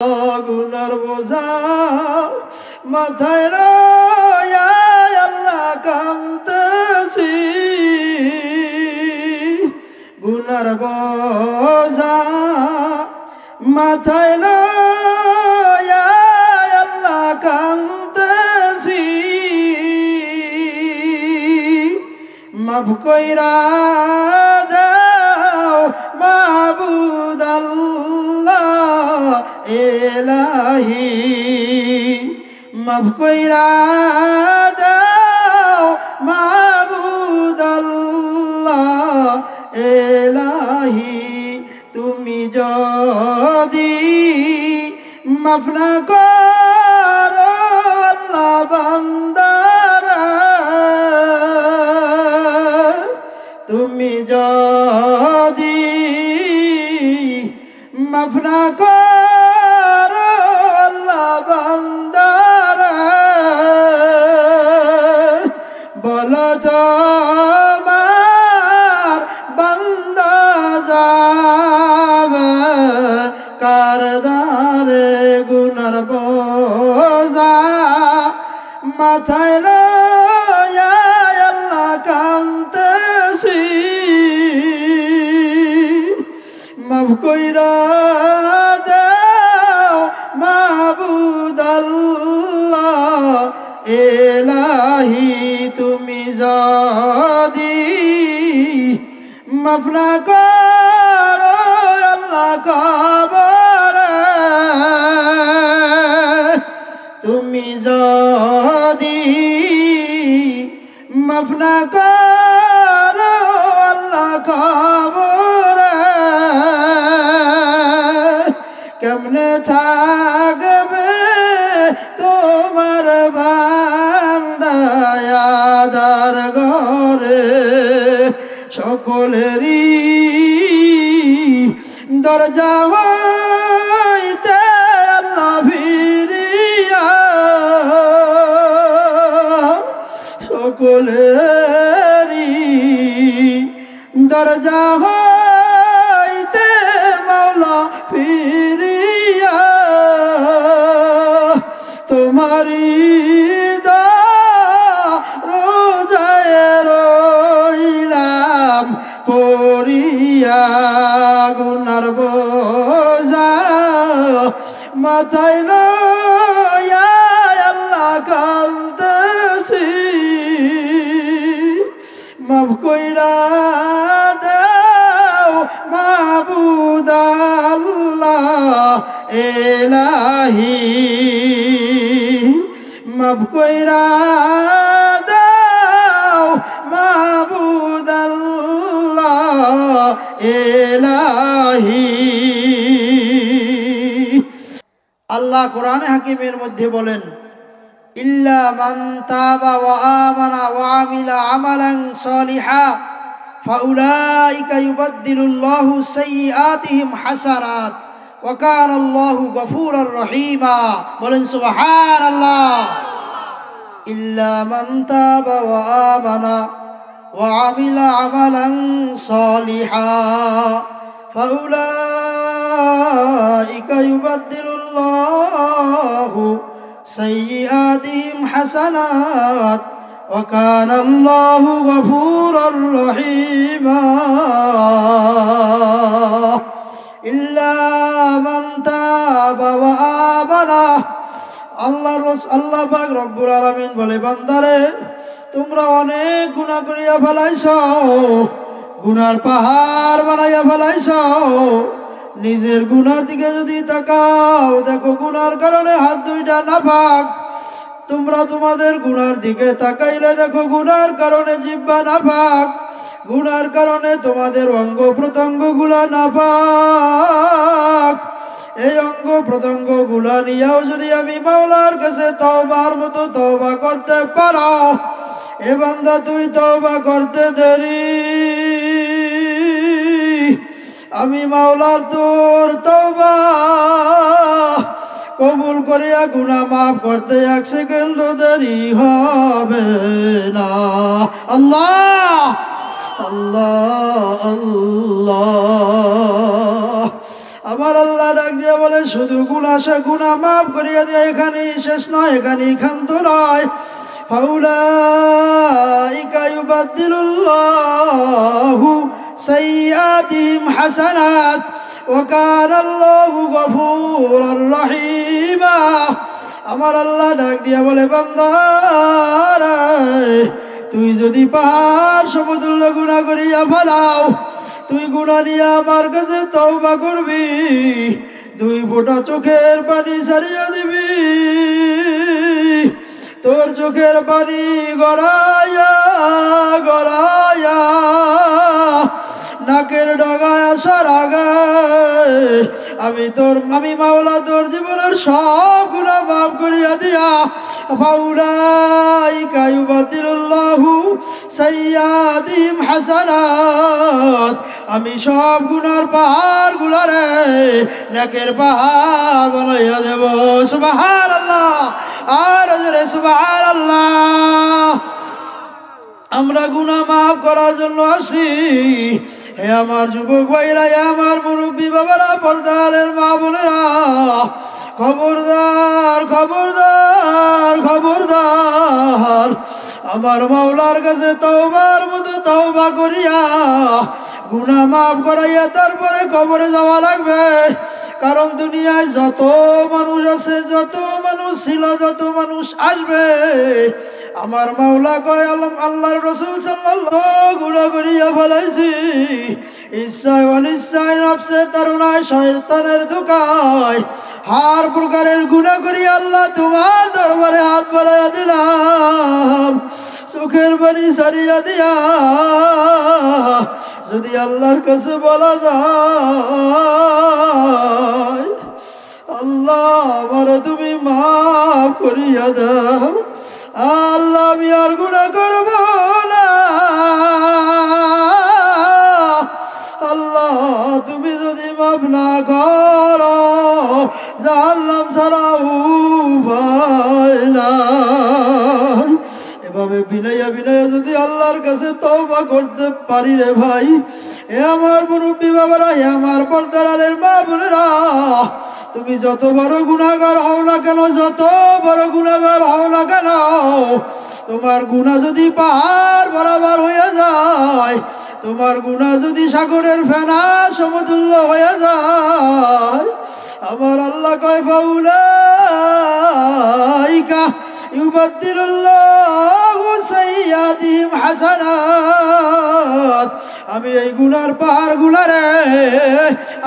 গুনার বোঝা মাথায় লইয়া আল্লাহ কাঁদতেছি, গুনার বোঝা মাথায় লইয়া আল্লাহ কাঁদতেছি, মাফ কইরা দাও মাবুদ আল্লাহ এলাহি, মাফ কইরা দাও মাবুদ আল্লাহ এলাহি। তুমি যদি মাফ না করো আল্লাহ বান্দারা, তুমি যদি মাফ না করো আল্লাহ বান্দারা, বলো তোমার বান্দা যাবে কার দ্বারে? গুনার বোঝা মাথায় লইয়া আল্লাহ কাঁদতেছি, মাফ কইরা দাও মাবুদ আল্লাহ এলাহি। তুমি যদি মাফ না করো আল্লাহ কবরে, তুমি যদি মাফ না করো আল্লাহ কবরে, কেমনে থাকবে তোমার বান্দা আদার ঘরে? সকলেরই দরজা হইতে আল্লাহ ফিরিয়া, সকলেরই দরজা হইতে মাওলা ফিরিয়া, তোমারি রোজায় রইলাম পড়িয়া, গুনার বোঝা মাথায় লইয়া আল্লাহ কাঁদতেছি, মাফ কইরা দাও মাবুদ আল্লাহ এলাহি, মাফ কইরা দাও মাবুদ আল্লাহ এলাহি। আল্লাহ কোরআনে হাকিমের মধ্যে বলেন, ইল্লা মান তাবা ওয়া আমানা ওয়া আমিলা আমালান সালিহা ফাউলাইকা ইউবাদদিলুল্লাহু সাইয়্যাতিহিম হাসানাত ওয়া কানাল্লাহু গফুরার রহিমা। বলেন সুবহানাল্লাহ। ইল্লা মান তাবা ওয়া আমানা ওয়া আমিলা আমালান সালিহা ফাউলাইকা ইউবাদদিলুল্লাহু সাইয়্যাতিহিম হাসানাত ওয়া কানাল্লাহু গফুরার রহিমা। ইল্লা মান তাবা ওয়া আমানা, আল্লাহ পাক রব্বুল আলামিন বলে, বান্দারে তোমরা অনেক গুনাহ করিয়া ফেলাইছো, গুনার পাহাড় বানাইয়া ফেলাইছো। নিজের গুনার দিকে যদি তাকাও, দেখো গুনার কারণে হাত দুইটা নাপাক। তোমরা তোমাদের গুনার দিকে তাকাইলে দেখো গুনার কারণে জিহ্বা নাপাক, গুনার কারণে তোমাদের অঙ্গ প্রত্যঙ্গ গুলা নাপাক। এই অঙ্গ প্রত্যঙ্গ গুলা নিয়েও যদি আমি মাওলার কাছে তওবার মতো তওবা করতে পারো, এ বান্দা তুই তওবা করতে দেরি, আমি মাওলার তোর তওবা কবুল করিয়া গুনাহ মাফ করতে এক সেকেন্ড দেরি হবে না। আল্লাহ আল্লাহ আল্লাহ আমার আল্লাহ ডাক দিয়ে বলে শুধু গুনাহ সে গুনাহ মাফ করিয়া দিয়ে এখানেই শেষ নয়, এখানেই ক্ষান্ত নয়। ফাউলাইকা ইউবাদদিলুল্লাহু সাইয়্যাতিহিম হাসানাত ওয়া কানাল্লাহু গফুরার রহিমা। আমার আল্লাহ ডাক দিয়া বলে বান্দা তুই যদি পাহাড় সমতুল্য গুনাহ করিয়া ফেলাও, তুই গুনাহ নিয়ে আমার কাছে তওবা করবি, 2 ফোঁটা চোখের পানি ছাড়িয়া দিবি, তোর চোখের পানি গড়াইয়া গড়াইয়া নাকের ডগায় আসার আগে আমি মাওলা তোর জীবনের সব গুনাহ মাফ করিয়া দিয়া ফাউলাইকা ইউবাদদিলুল্লাহু সাইয়্যাতিহিম হাসানাত, আমি সব গুনার পাহাড় গুলারে নেকের পাহাড় বানাইয়া দেব। সুবহানাল্লাহ, আর জোরে সুবহানাল্লাহ। আমরা গুনাহ মাফ করার জন্য আসি। হে আমার যুবক ভাইরা, হে আমার মুরব্বী বাবারা, পর্দারের মা বোনেরা, খবরদার খবরদার খবরদার, আমার মাওলার কাছে তওবার মতো তওবা করিয়া গুনাহ মাফ করাইয়া তারপরে কবরে যাওয়া লাগবে। কারণ দুনিয়ায় যত মানুষ আছে, যত মানুষ ছিল, যত মানুষ আসবে, আমার মাওলা কয় আল্লাহর রাসূল সাল্লাল্লাহু গুনাহ করিয়া ফেলাইছি, ইচ্ছায় অনিচ্ছায় নফসের তাড়নায় শয়তানের ধোঁকায় হার প্রকারের গুনাহ করি আল্লাহ তোমার দরবারে হাত বাড়াইয়া দিলাম, চোখের পানি ছাড়িয়া দিয়া যদি আল্লাহর কাছে বলা যায় আল্লাহ আমার তুমি মাফ করিয়া দাও, আল্লাহ আমি আর গুনাহ করব না, আল্লাহ তুমি যদি মাফ না করো জাহান্নাম ছাড়া উপায় নাই। এভাবে বিনয়া বিনয়া যদি আল্লাহর কাছে তওবা করতে পারি রে ভাই, এ আমার মুরব্বী বাবারা, হে আমার পর্দারের মা বোনেরা, তুমি যত বড় গুনাহগার হও না কেন, যত বড় গুনাহগার হও না কেন, তোমার গুনাহ যদি পাহাড় বরাবর হয়ে যায়, তোমার গুনাহ যদি সাগরের ফেনা সমতুল্য হয়ে যায়, আমার আল্লাহ কয় ফাউলাইকা ইউবাদদিলুল্লাহু সাইয়্যাতিহিম হাসানাত, আমি এই গুনার পাহাড় গুলারে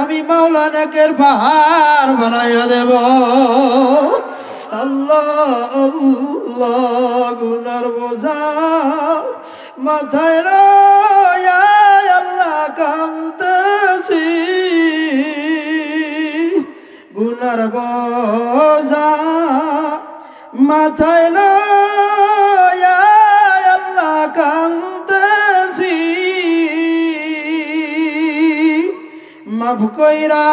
আমি মাওলা নেকের পাহাড় বানাইয়া দেব। আল্লাহ আল্লাহ গুনার বোঝা মাথায় লইয়া আল্লাহ কাঁদতেছি, গুনার বোঝা মাথায় লইয়া আল্লাহ কাঁদতেছি, মাফ কইরা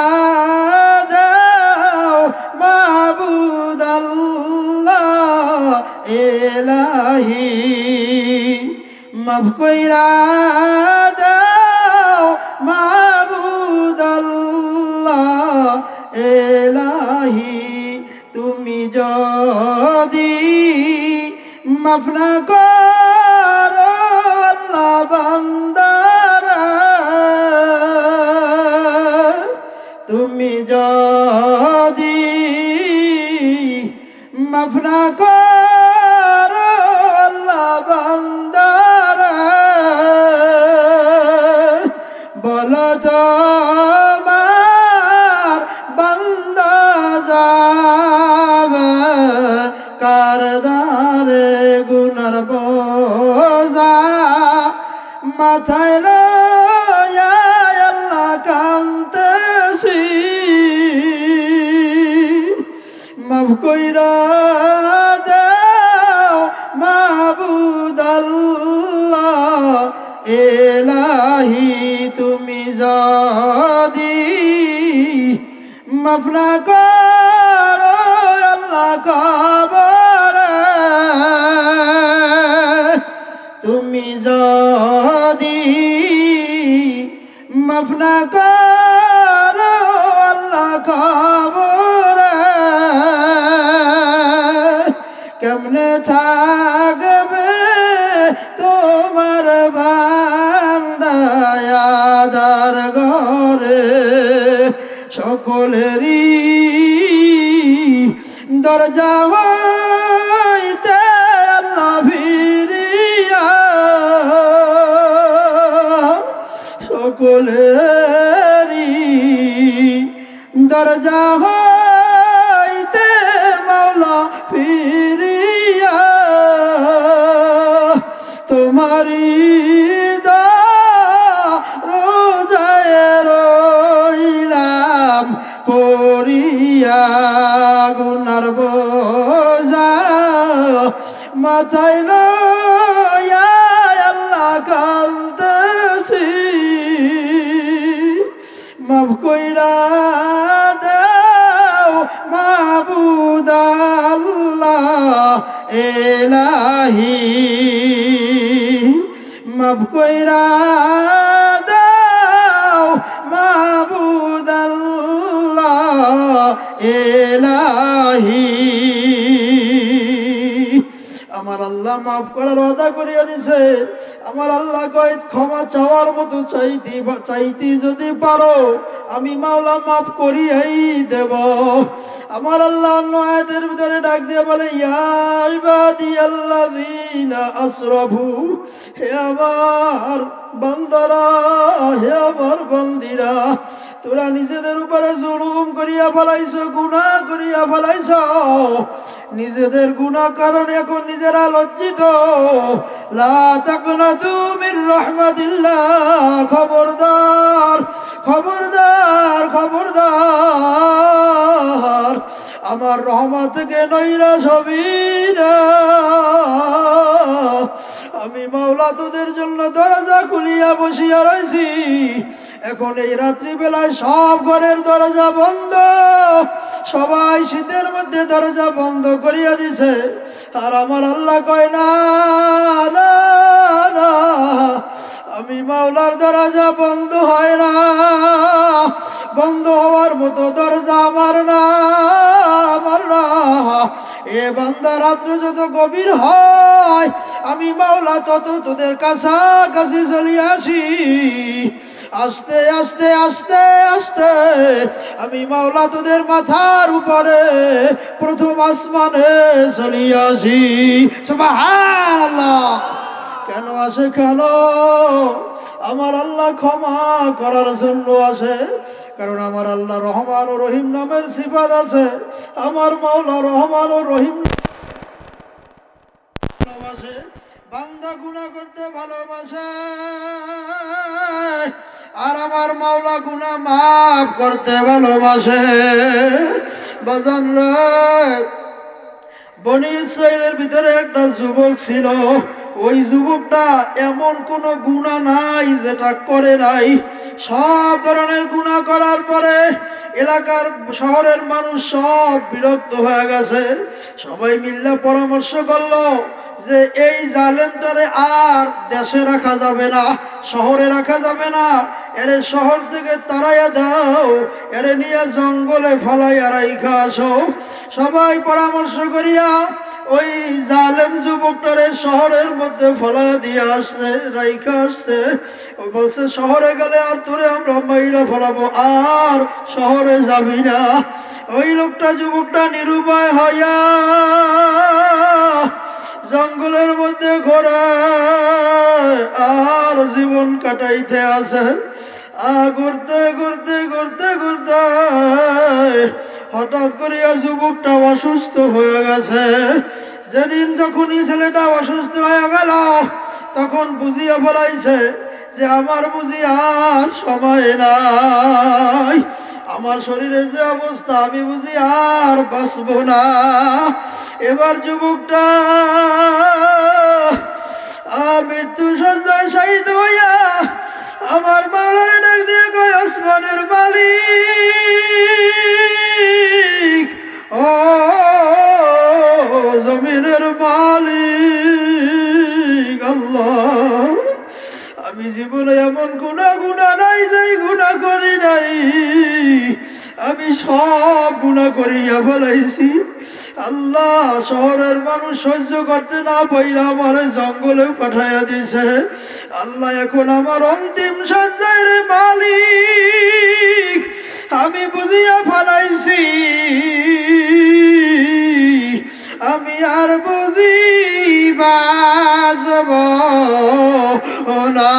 দাও মাবুদ আল্লাহ ইলাহি, মাফ কইরা দাও মাবুদ আল্লাহ ইলাহি, তুমি যদি মাফ না করো আল্লাহ বান্দারা, তুমি যদি মাফ না করো আল্লাহ বান্দারা, বলো তোমার বান্দা যাবে কার দ্বারে, গুনার বোঝা মাথায় লইয়া আল্লাহ কাঁদতেছি, মাফ কইরা দাও মাবুদ আল্লাহ ইলাহি, তুমি যদি মাফ না করো আল্লাহ কবরে, তুমি যদি মাফ না করো কেমনে থাকবে তোমার বান্দায়াদার ঘরে সকলেরই দরজা হইতে আল্লাহ ফিরিয়া সকলেরই দরজা হইতে মাওলা ফিরিয়া তোমারি রোজায় রইলাম পড়িয়া গুনার বোঝা মাথায় লইয়া আল্লাহ কাঁদতেছি মাফ কইরা দাও মাবুদ আল্লাহ এলাহি মাফ কইরা দাও মাবুদ আল্লাহ এলাহি আমার আল্লাহ মাফ করার ওয়াদা করিয়া দিছে আমার আল্লাহ কয় ক্ষমা চাওয়ার মতো চাইতে যদি পারো আমি মাওলা মাফ করিয়াই দেব আমার আল্লাহ অন্য আয়াতের ভিতরে ডাক দিয়ে বলে ইয়া ইবাদিয়াল্লাযীনা আসরাফু হে আমার বান্দারা হে আমার বান্দিরা তোরা নিজেদের উপরে জুলুম করিয়া ফেলাইছো গুনাহ করিয়া ফেলাইছো নিজেদের গুনাহ কারণে এখন নিজেরা লজ্জিত লা তাকনাতু মির রাহমাতিল্লাহ খবরদার খবরদার খবরদার আমার রহমত থেকে নৈরাশ হবি না আমি মাওলা তোদের জন্য দরজা খুলিয়া বসিয়া রয়েছি এখন এই রাত্রি বেলায় সব ঘরের দরজা বন্ধ সবাই শীতের মধ্যে দরজা বন্ধ করিয়া দিছে আর আমার আল্লাহ কয় না না না আমি মাওলার দরজা বন্ধ হয় না বন্ধ হওয়ার মতো দরজা আমার না আমার না এ বান্দা রাত্রে যত গভীর হয় আমি মাওলা তত তোদের কাছাকাছি চলে আসি আস্তে আস্তে আস্তে আস্তে আমি মাওলা তোদের মাথার উপরে প্রথম আসমানে চলে আসি সুবহানাল্লাহ কেন আসে কেন আমার আল্লাহ ক্ষমা করার জন্য আসে কারণ আমার আল্লাহ রহমান ও রহিম নামের সিফাত আছে আমার মাওলা রহমান ও রহিম ভালোবাসে বান্দা গুনাহ করতে ভালোবাসে আর আমার মাওলা গুনাহ মাফ করতে ভালোবাসে বাজান রে বনি ইসরাইলের ভিতরে একটা যুবক ছিল ওই যুবকটা এমন কোনো গুনাহ নাই যেটা করে নাই সব ধরনের গুনাহ করার পরে এলাকার শহরের মানুষ সব বিরক্ত হয়ে গেছে সবাই মিলে পরামর্শ করলো যে এই জালেমটারে আর দেশে রাখা যাবে না শহরে রাখা যাবে না এরে শহর থেকে তাড়াইয়া দাও এরে নিয়ে জঙ্গলে ফলাইয়া রাইখা আসো সবাই পরামর্শ করিয়া ওই জালেম যুবকটারে শহরের মধ্যে ফলাইয়া দিয়ে আসছে রাইখা আসছে বলছে শহরে গেলে আর তোরে আমরা মাইরা ফলাবো আর শহরে যাবি না ওই লোকটা যুবকটা নিরুপায় হইয়া জঙ্গলের মধ্যে ঘোরে আর জীবন কাটাইতে আছে ঘুরতে ঘুরতে ঘুরতে ঘুরতে হঠাৎ করিয়া যুবকটা অসুস্থ হয়ে গেছে যেদিন যখনই ছেলেটা অসুস্থ হয়ে গেল তখন বুঝিয়া ফেলাইছে যে আমার বুঝি আর সময় নাই আমার শরীরের যে অবস্থা আমি বুঝি আর বাঁচব না এবার যুবকটা মৃত্যু সজ্জায় শায়িত হইয়া আমার মাওলার ডাক দিয়ে কয় আসমানের মালিক ও জমিনের মালিক আল্লাহ আমি জীবনে এমন গুনাহ নাই যেই গুনাহ করি নাই আমি সব গুনাহ করিয়া ফেলাইছি আল্লাহ শহরের মানুষ সহ্য করতে না পাইরা আমার জঙ্গলে পাঠাইয়া দিয়েছে আল্লাহ এখন আমার অন্তিম সজ্জায় রে মালিক আমি বুঝিয়া ফেলাইছি আমি আর বুঝি বাজব না